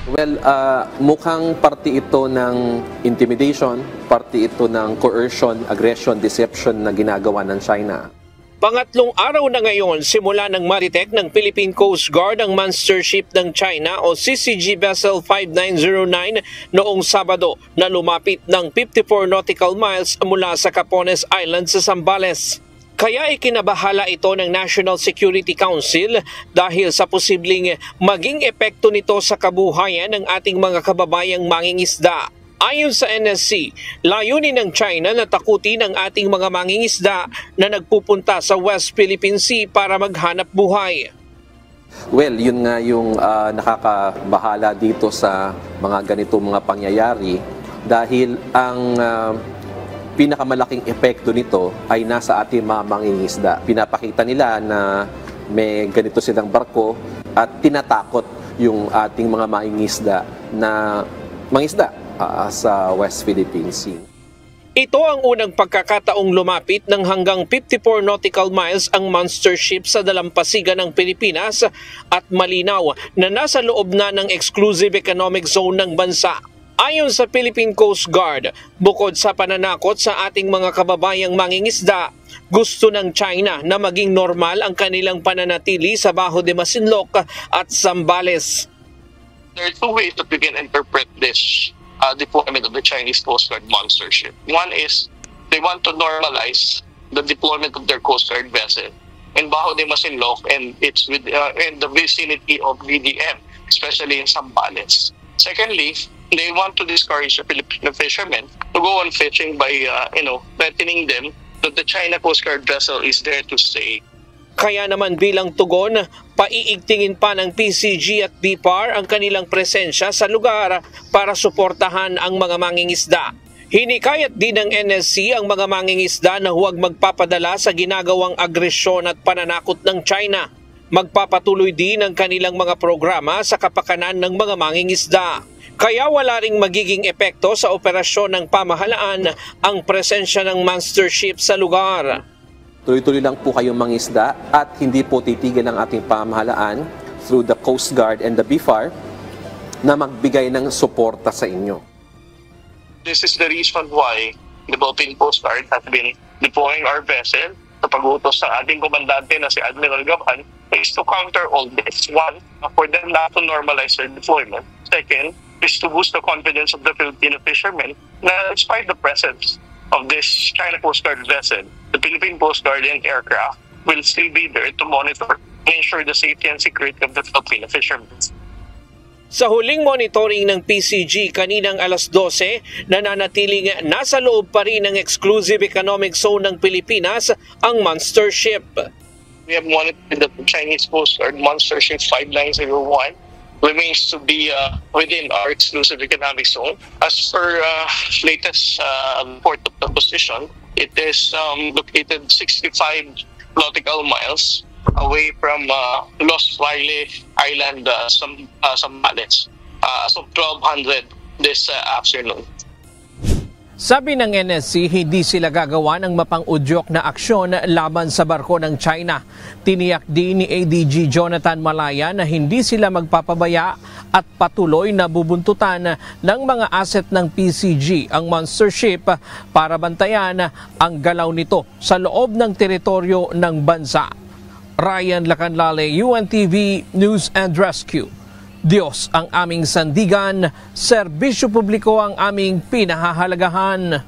Well, mukhang parte ito ng intimidation, parte ito ng coercion, aggression, deception na ginagawa ng China. Pangatlong araw na ngayon simula ng ma-detect ng Philippine Coast Guard ang monster ship ng China o CCG Vessel 5909 noong Sabado na lumapit ng 54 nautical miles mula sa Capones Island sa Zambales. Kaya ikinabahala ito ng National Security Council dahil sa posibleng maging epekto nito sa kabuhayan ng ating mga kababayang mangingisda. Ayon sa NSC, layunin ng China na takutin ang ating mga mangingisda na nagpupunta sa West Philippine Sea para maghanap buhay. Well, yun nga yung nakakabahala dito sa mga ganito mga pangyayari dahil ang pinakamalaking epekto nito ay nasa ating mga mangingisda. Pinapakita nila na may ganito silang barko at tinatakot yung ating mga mangingisda na mangisda sa West Philippine Sea. Ito ang unang pagkakataong lumapit ng hanggang 54 nautical miles ang monster ship sa dalampasigan ng Pilipinas at malinaw na nasa loob na ng exclusive economic zone ng bansa. Ayon sa Philippine Coast Guard, bukod sa pananakot sa ating mga kababayang mangingisda, gusto ng China na maging normal ang kanilang pananatili sa Bajo de Masinloc at Zambales. There are two ways that we can interpret this deployment of the Chinese Coast Guard monster ship. One is they want to normalize the deployment of their Coast Guard vessel in Bajo de Masinloc and it's in the vicinity of VDM, especially in Zambales. Secondly, they want to discourage the Filipino fishermen to go on fishing by threatening them that the China Coast Guard vessel is there to stay. Kaya naman bilang tugon, paiigtingin pa ng PCG at BPAR ang kanilang presensya sa lugar para suportahan ang mga mangingisda. Hinikayat din ng NSC ang mga mangingisda na huwag magpapadala sa ginagawang agresyon at pananakot ng China. Magpapatuloy din ang kanilang mga programa sa kapakanan ng mga mangingisda. Kaya wala ring magiging epekto sa operasyon ng pamahalaan ang presensya ng monster ship sa lugar. Tuloy-tuloy lang po kayong mangisda at hindi po titigil ang ating pamahalaan through the Coast Guard and the BFAR na magbigay ng suporta sa inyo. This is the reason why the Philippine Coast Guard has been deploying our vessel sa pag-utos sa ating komandante na si Admiral Gaban is to counter all this. One, for them not to normalize their deployment. Second, is to boost the confidence of the Filipino fishermen na despite the presence of this China Coast Guard vessel, the Philippine Coast Guard and aircraft will still be there to monitor and ensure the safety and security of the Filipino fishermen. Sa huling monitoring ng PCG kaninang alas 12, nananatiling nasa loob pa rin ng exclusive economic zone ng Pilipinas ang monster ship. We have monitored the Chinese Coast Guard monster ship 5901 remains to be within our exclusive economic zone. As per latest report of the position, it is located 65 nautical miles away from Los Fraile Island, Zambales, as of 1200 this afternoon. Sabi ng NSC, hindi sila gagawa ng mapang-udyok na aksyon laban sa barko ng China. Tiniyak din ni ADG Jonathan Malaya na hindi sila magpapabaya at patuloy na bubuntutan ng mga asset ng PCG ang monster ship para bantayan ang galaw nito sa loob ng teritoryo ng bansa. Ryan Lacanlale, UNTV News and Rescue. Diyos ang aming sandigan, serbisyo publiko ang aming pinahahalagahan.